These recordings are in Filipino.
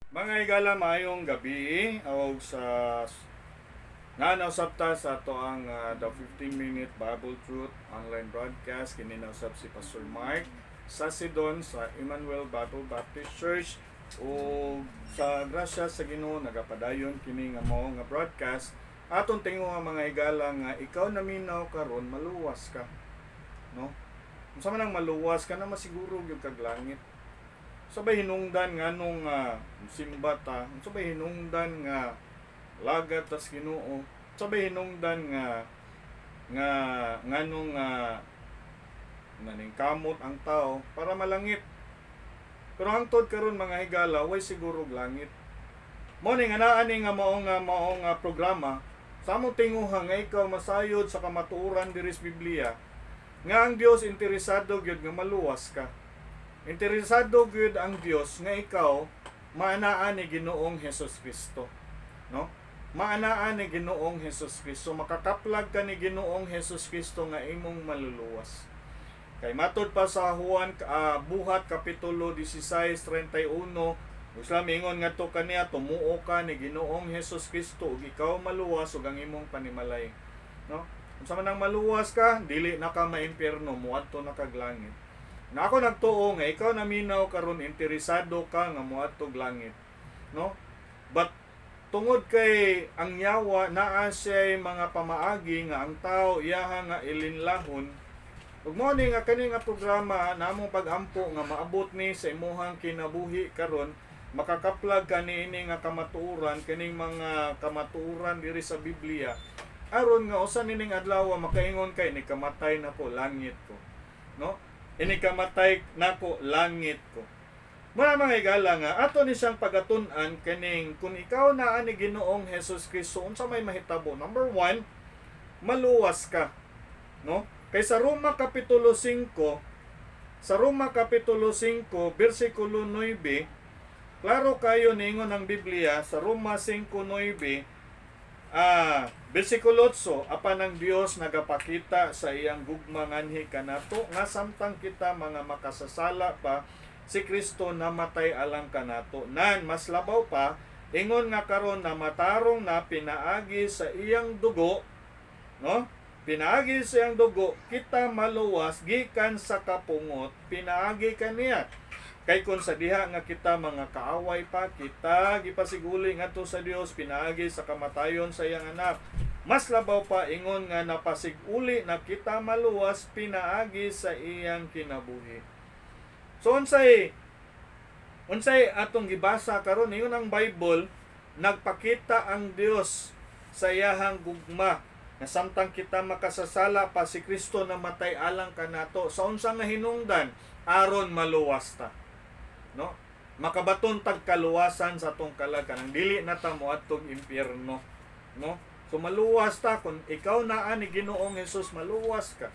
Mga higala, maayong gabi o sa nga nausap ta sa ato ang the 15-minute Bible Truth online broadcast. Kini nausap si Pastor Mark sa Sidon sa Emmanuel Bible Baptist Church, o sa grasya sa Ginoo nagapadayon kini nga mao nga broadcast. Aton tingo nga mga higala nga ikaw naminaw karon maluwas ka, no? Unsa man ang maluwas ka na masiguro gyud kag langit. Sabay hinungdan nga nung simba ta, sabay hinungdan nga lagat tas Ginoo, sabay hinungdan nga nganong naning kamot ang tao para malangit. Pero hangtod karon mga higala, way siguro langit. Mo ning anaa ni nga maong programa sa among tinguha nga ikaw masayod sa kamatuoran diri sa Biblia nga ang Dios interesado gyud nga maluwas ka. Interesado gyud ang Dios nga ikaw maanaan ni Ginoong Hesus Kristo, no? Maanaan ni Ginoong Hesus Kristo, makakaplag ka ni Ginoong Hesus Kristo nga imong maluluwas. Kay matud pa sa Juan buhat kapitulo 16:31, Islam ingon nga to kaniya, tumuo ka ni Ginoong Hesus Kristo ug ikaw maluwas ug ang imong panimalay, no? Unsa man ang maluwas ka, dili na ka maimpierno, muadto na kag langit. Na ako nagtuo nga ikaw naminaw karon interesado ka nga muadtog langit, no? But tungod kay ang yawa naa siya mga pamaagi nga ang tao iyaha nga ilinlahon, ug mo ni nga kani nga programa namong pag-ampo nga maabot ni sa imuhang kinabuhi karon, makakaplag ka niini nga kamatuoran, kaning mga kamatuoran diri sa Biblia, aron nga usa nining adlaw makaingon kay ni kamatay na ko langit ko, no? Ini kamatay nako langit ko. Mga higala nga ato ni siyang pagatun-an kaning kung ikaw naa ni Ginoong Hesus Kristo unsa may mahitabo. Number 1, maluwas ka, no? Kay sa Roma kapitulo 5, bersikulo 9, klaro kayo ningon ang Biblia sa Roma 5:9, bersikulo 8, apan ang Dios nagapakita sa iyang gugma nganhi kanato nga samtang kita mga makasasala pa, si Kristo namatay alang kanato. Nan mas labaw pa, ingon nga karon na matarong na pinaagi sa iyang dugo, no? Pinaagi sa iyang dugo, kita maluwas gikan sa kapungot, pinaagi kaniya. Kay kun sa diha nga kita mga kaaway pa, kita gipasiguli ngadto sa Dios, pinaagi sa kamatayon sa iyang anak. Mas labaw pa, ingon nga napasiguli na kita maluwas, pinaagi sa iyang kinabuhi. So unsay atong gibasa karon, ingon ang Bible, nagpakita ang Dios sa iyahang gugma na samtang kita makasasala pa, si Kristo namatay alang kanato. Sa unsa nga hinungdan, aron maluwas ta, no? Makabaton tag kaluwasan sa atong kalaganan, dili na ta moadtog impyerno, no? So maluwas ta kung ikaw naa ni Ginoong Hesus, maluwas ka.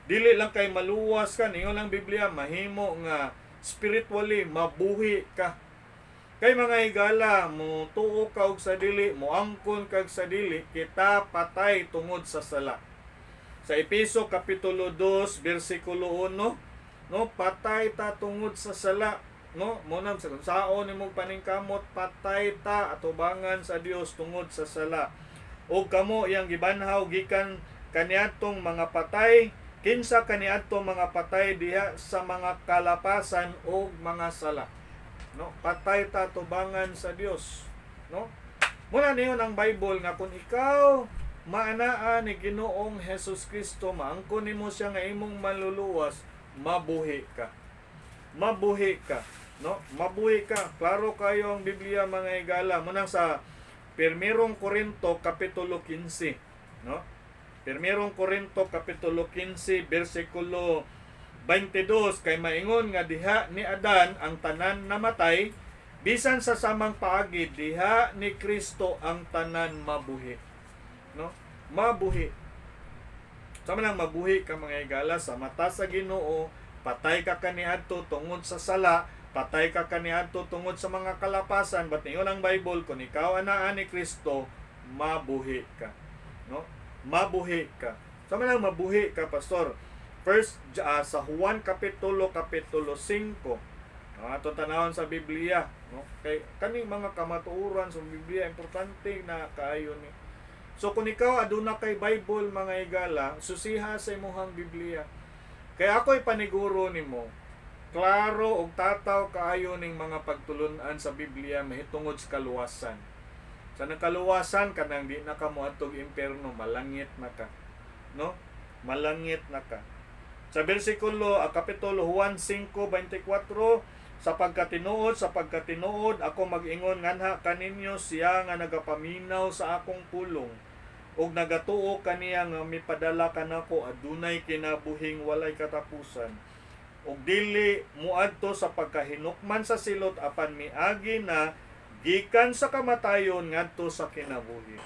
Dili lang kay maluwas ka, ningon ang Biblia, mahimo nga spiritually mabuhi ka. Kay mga higala, mo tuo ka og sa dili, mo angkon kag sa dili, kita patay tungod sa sala. Sa Efeso kapitulo 2 bersikulo 1, no, patay ta tungod sa sala, no? Mo sa saon nimo paningkamot, patay ta atubangan sa Dios tungod sa sala. O kamo iyang gibanhaw gikan kaniadtong mga patay, kinsa kaniadtong mga patay diha sa mga kalapasan o mga sala, no? Patay ta tubangan sa Dios, no? Muna niyon ang Bible nga kung ikaw maanaa ni Ginoong Hesus Kristo, maangkon nimo siya nga imong maluluwas, mabuhi ka. Mabuhi ka, no? Mabuhi ka. Klaro kayo ang Biblia mga higala. Muna sa 1 Korinto kapitulo 15, no? 1 Korinto kapitulo 15 bersikulo 22, kay maingon nga diha ni Adan ang tanan namatay, bisan sa samang paagi diha ni Kristo ang tanan mabuhi, no? Mabuhi. Sama lang mabuhi ka mga higala sa mata sa Ginoo, patay ka kaniadto tungod sa sala, patay ka kaniadto tungod sa mga kalapasan, but ningon ang Bible kung ikaw anaa ni Kristo, mabuhi ka, no? Mabuhi ka. Sama lang mabuhi ka, pastor. First sa Juan kapitulo 5, Ato tanawon sa Biblia, no? Kay kaning mga kamatuoran sa Biblia importante na kaayo ni. So kung ikaw aduna kay Bible mga higala, susiha sa imong Biblia. Kay ako'y paniguro nimo, klaro og tataw kaayo ning mga pagtulun-an sa Biblia mahitungod sa kaluwasan. Sa nakaluwasan kanang di na ka moadtog impierno, malangit na ka, no? Malangit na ka. Sa bersikulo kapitulo Juan 5:24, sa pagkatinuod ako mag-ingon nganha kaninyo siya nga nagapaminaw sa akong pulong ug nagatuo kaniya nga mipadala kanako adunay kinabuhing walay katapusan ug dili muadto sa pagkahinukman sa silot apan miagi na gikan sa kamatayon ngadto sa kinabuhi.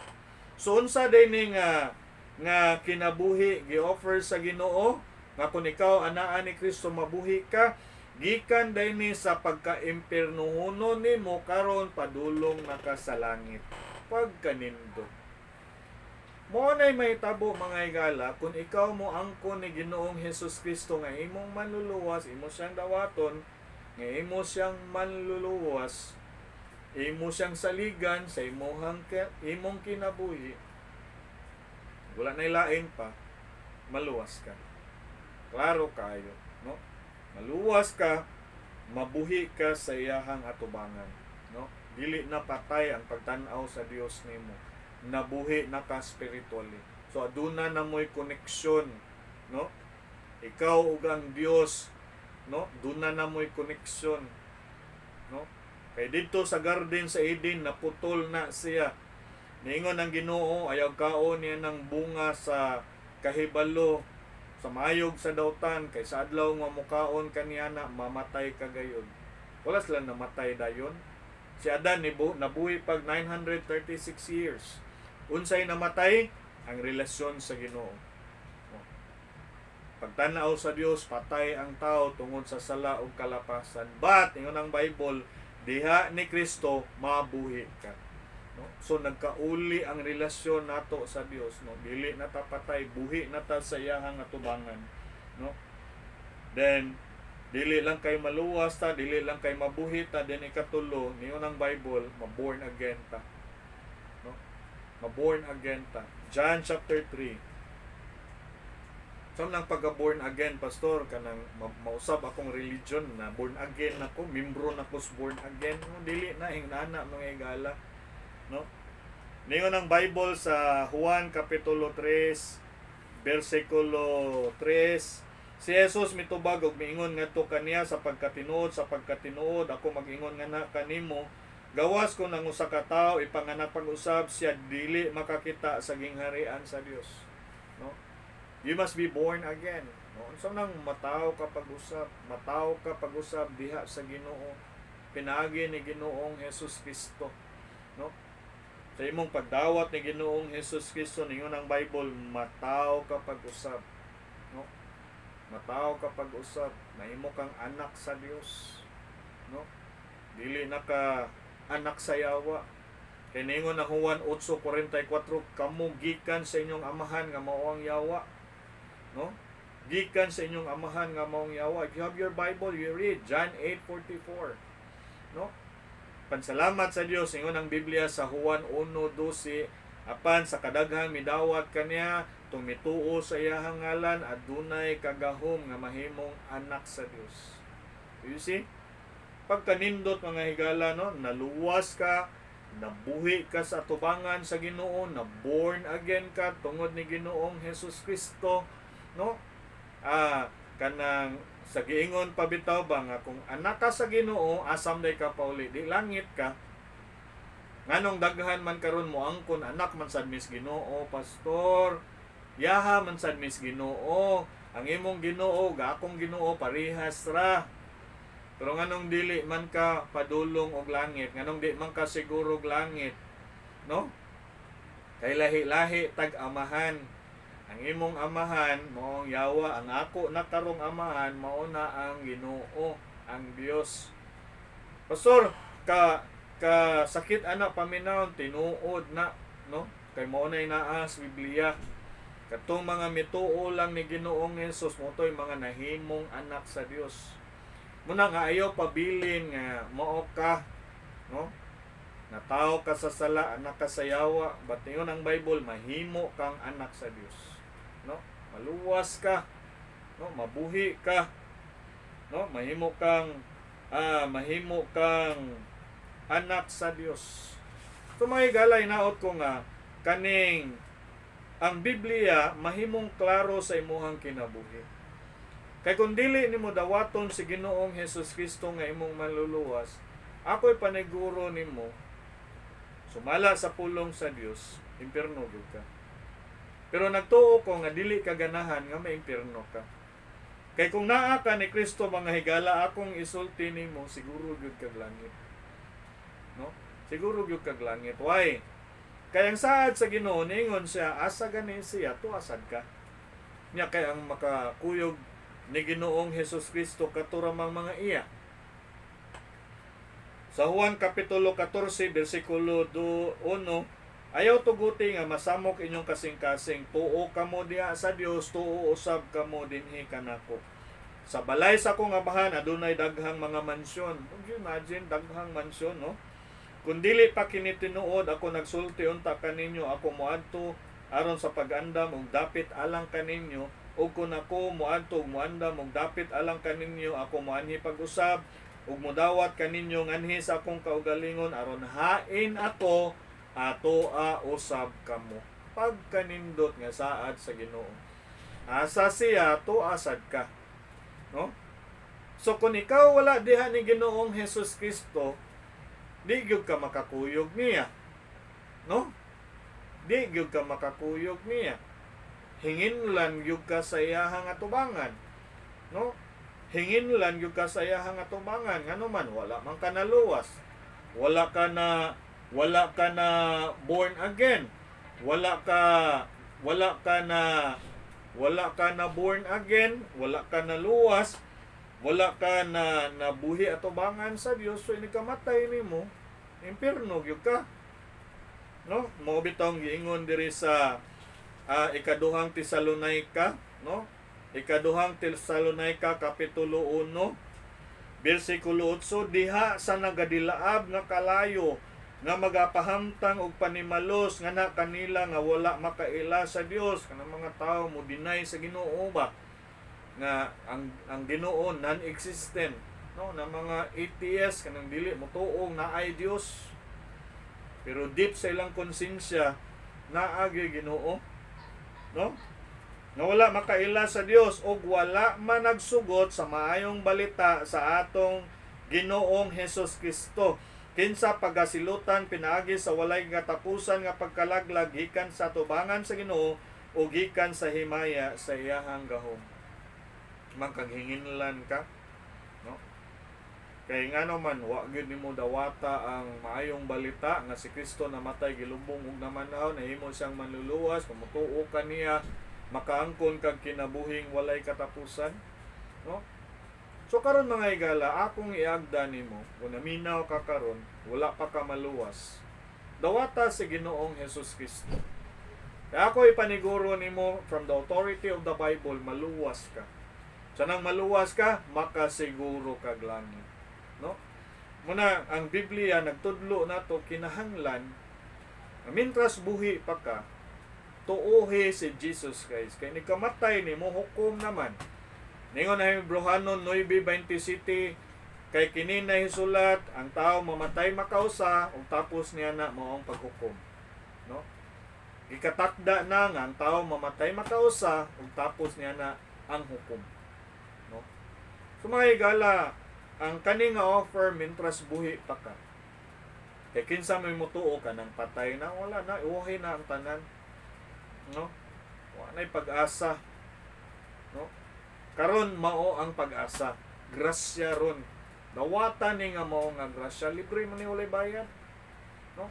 So unsa dinhi nga kinabuhi gi-offer sa Ginoo nga kung ikaw anaa ni Kristo mabuhi ka, gikan dinhi sa pagka-impiernohonon nimo karon padulong naka sa langit. Pagkanindot. Mo nay mahitabo mga higala kung ikaw mo angkon ni Ginoong Hesus Kristo nga imong manluluwas, imo siyang dawaton, nga imo siyang manluluwas, imo siyang saligan sa imong kinabuhi. Wala na ilain pa, maluwas ka. Klaro kayo, no? Maluwas ka, mabuhi ka sa iyahang atubangan, no? Dili na patay ang pagtan-aw sa Dios nimo. Nabuhi na ka spiritually. So aduna na mo'y koneksyon, no? Ikaw ug ang Dios, no? Duna na mo'y koneksyon, no? Kay dito sa garden sa Eden naputol na siya. Niingon ang Ginoo ayaw kaon niya ng bunga sa kahibalo sa mayog sa dautan kay sa adlaw nga mukaon kaniya na mamatay kagayon. Wala sila namatay dayon. Si Adan nabuhi pag 936 years. Unsay namatay? Ang relasyon sa Ginoo. Pagtanaw sa Dios, patay ang tao tungod sa sala ug kalapasan. But ingon ang Bible, diha ni Kristo mabuhi ka. No? So nagkauli ang relasyon nato sa Dios, no? Dili na ta patay, buhi na ta sa iyahang atubangan, no? Then dili lang kay maluwas ta, dili lang kay mabuhi ta, then ikatulo niyon ang Bible, maborn again ta. No? Maborn again ta. John chapter 3. So nang pagka-born again, pastor, kanang mausab akong religion na born again ako, membro na ko sa born again, no? Dili na inana mga higala, no? Ningon ang Bible sa Juan kapitulo 3 bersikulo 3, si Jesus mitubag og miingon ngadto kaniya sa pagkatinuod ako mag-ingon nga na kanimo gawas ko nang usa ka tawo ipanganak pag-usab siya dili makakita sa gingharian sa Dios, no? You must be born again, no? So nang mataw ka pag-usab diha sa Ginoo, pinaagi ni Ginoong Hesus Kristo, no? Sa imong pagdawat ni Ginoong Hesus Kristo, ningon ang Bible, mataw ka pag-usab, no? Mataw ka pag-usab, nahimo kang anak sa Dios, no? Dili na ka anak sa yawa. Kay ningon ang Juan 8:44, kamo gikan sa inyong amahan nga mao ang yawa, no? Gikan sa inyong amahan nga mao ang yawa. If you have your Bible, you read John 8:44, no? Pansalamat sa Dios ingon ang Biblia sa Juan 1:12, apan sa kadaghang midawat kaniya tung mituo sa iyahang ngalan adunay kagahom nga mahimong anak sa Dios. You see? Pagkanindot mga higala, no, naluwas ka, nabuhi ka sa atubangan sa Ginoo, na born again ka tungod ni Ginoong Hesus Kristo, no? Kanang sa giingon pabitaw ba nga kung anak ka sa Ginoo asam day ka pauli di langit ka. Nganong daghan man karon mo angkon anak man sad mis Ginoo, pastor. Yaha man sad mis Ginoo. Ang imong Ginoo ga akong Ginoo parehas ra. Pero nganong dili man ka padulong og langit, nganong di man ka siguro og langit, no? Kay lahi-lahi tag-amahan. Ang imong amahan mao ang yawa, ang ako nakarong amahan mao na ang Ginoo, ang Dios. Pastor, ka sakit ana paminawon tinuod na, no? Kay mao nay naa sa Biblia. Katong mga mituo lang ni Ginoong Hesus mo to'y mga nahimong anak sa Dios. Muna nga ayaw pabilin nga mao ka, no? Natawo ka sa sala, anak ka sa yawa, but ingon ang Bible, mahimo kang anak sa Dios. No? Maluwas ka, no? Mabuhi ka, no? Mahimo kang anak sa Dios. So mga galay naot ko nga kaning ang Biblia mahimong klaro sa imuhang kinabuhi. Kay kung dili nimo dawaton si Ginoong Hesus Kristo nga imong maluluwas, ako'y paniguro nimo sumala sa pulong sa Dios, impierno gyud ka. Pero nagtuo ko nga dili ka ganahan nga maimpierno ka. Kay kung naa ka ni Kristo mga higala, akong isulti nimo siguro gyud kag langit. No? Siguro gyud kag langit. Why? Kay ang saad sa Ginoo ningon siya, asa gani siya tuasad ka. Nya kay ang makakuyog ni Ginoong Hesus Kristo katuramang mga iya. Sa Juan Kapitulo 14, versikulo 1, ayaw tuguti nga masamok inyong kasing-kasing, tuo kamo diha sa Dios, tuo usab kamo dinhi kanako. Sa balay sa akong abahan, adunay daghang mga mansyon. Would you imagine, daghang mansyon, no? Kung dili pa kini tinuod, ako nagsulti unta kaninyo, ako moadto aron sa pag-andam ug dapit alang kaninyo, ug kung ako moadto ug moandam ug dapit alang kaninyo, ako moanhi pag-usab ug modawat kaninyo nganhi sa akong kaugalingon aron hain ako atoa usab kamo. Pagkanindot nga saad sa Ginoo, asa siya tuasad ka, no? So kung ikaw wala diha ni Ginoong Hesus Kristo, di gyud ka makakuyog niya, no? Di gyud ka makakuyog niya. Hinginlan gyud ka sa iyahang atubangan, no? Hinginlan gyud ka sa iyahang atubangan, ngano man wala man ka naluwas, wala ka na born again, wala ka na born again, wala ka na luwas, wala ka na nabuhi atubangan sa Dios, so ini kamatay nimo, impierno gyud ka, no? Mao bitong giingon diri sa ikaduhang Tesalonica, no? Ikaduhang Tesalonica Kapitulo 1, versikulo 8, diha sa nagadilaab nga kalayo nga magapahamtang og panimalos nga na kanila nga wala makaila sa Dios, kanang mga tao mo deny sa Ginoo ba nga ang Ginoo non-existent, no? Na mga atheist kanang dili motuong na ay Dios, pero deep sa ilang konsensya naa gyud Ginoo, no? Nga wala makaila sa Dios o wala man nagsugot sa maayong balita sa atong Ginoong Hesus Kristo. Kinsa pagasilutan pinaagi sa walay katapusan nga pagkalaglag gikan sa tubangan sa Ginoo o gikan sa himaya sa iyahang gahom. Magkaghinginlan ka, no? Kay ngano man wa gyud nimo dawata ang maayong balita nga si Kristo namatay gilubong ug namanaw, nahimo siyang manluluwas, kumutuo ka niya, makaangkon kag kinabuhing walay katapusan, no? So karon mga higala, akong iagda nimo kung naminaw ka karon, wala pa ka maluwas, dawata si Ginoong Hesus Kristo. Kaya ako ipaniguro nimo from the authority of the Bible, maluwas ka. So nang maluwas ka, makasiguro kag langit, no? Muna ang Biblia nagtudlo nato kinahanglan mintras buhi pa ka, tuohi si Jesus Christ. Kaya nikamatay ni mo hukom naman. Ningon na Hebrehanon 9:27, kay kini na hisulat, ang tao mamatay makausa, ug tapos niya na maong paghukom, no? Ikatakda na nga ang tao mamatay makausa, ug tapos niya na ang hukom, no? So mga higala, ang kani nga offer mintras buhi pa ka. Kay kinsa may mutuo ka ng patay na, wala na, iuhi na ang tanan, no? Wala na'y pag-asa, no? Karon mao ang pag-asa, grasya ron. Dawata ni nga mao nga grasya, libre man ni walay bayad, no?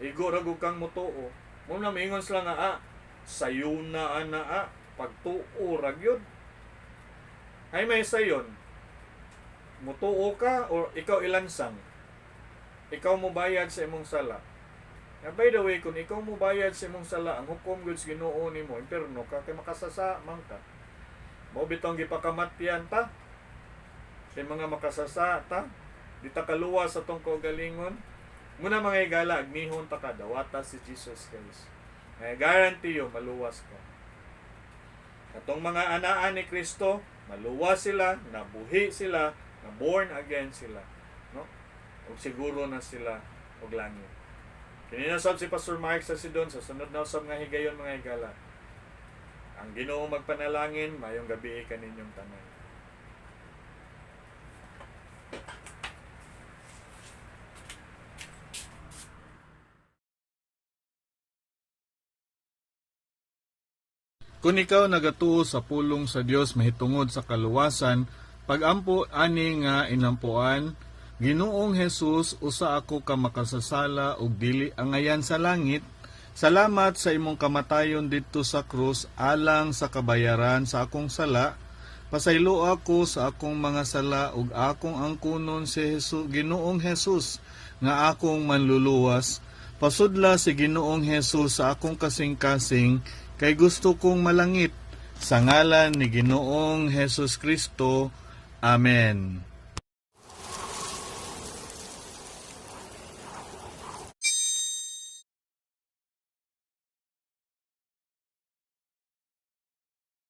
Igo ra gud kang mutuo. Mo na mingon sila nga sayuna ana pagtuo ra gyud. Ay may sayon. Mutuo ka or ikaw ilansang. Ikaw mo bayad sa imong sala. By the way, kung ikaw mo bayad sa imong sala, ang hukom gud sa Ginoo nimo, impierno ka, kay makasasa man ka. Mao bitong gipakamatyan ta. Kay mga makasasata, di ta kaluwas sa tong kaugalingon. Muna mga higala, agnihon ta ka, dawata si Jesus Christ. May guarantee yo, maluwas ka. Atong mga anaan ni Kristo, maluwas sila, nabuhi sila, na born again sila. No? O siguro na sila og langit. Kininasab si Pastor Mark sa Sidon, sa sunod na usab nga higayon mga higala. Ang Ginoo magpanalangin, mayong gabi kaninyong tanan. Kung ikaw nagatuo sa pulong sa Dios mahitungod sa kaluwasan, pag-ampo ani nga inampuan, Ginoong Hesus, usa ako ka makasasala ug dili angayan sa langit. Salamat sa imong kamatayon didto sa krus alang sa kabayaran sa akong sala. Pasaylo ako sa akong mga sala ug akong angkunon si Ginoong Hesus nga akong manluluwas. Pasudla si Ginoong Hesus sa akong kasing-kasing kay gusto kong malangit. Sa ngalan ni Ginoong Hesus Kristo. Amen.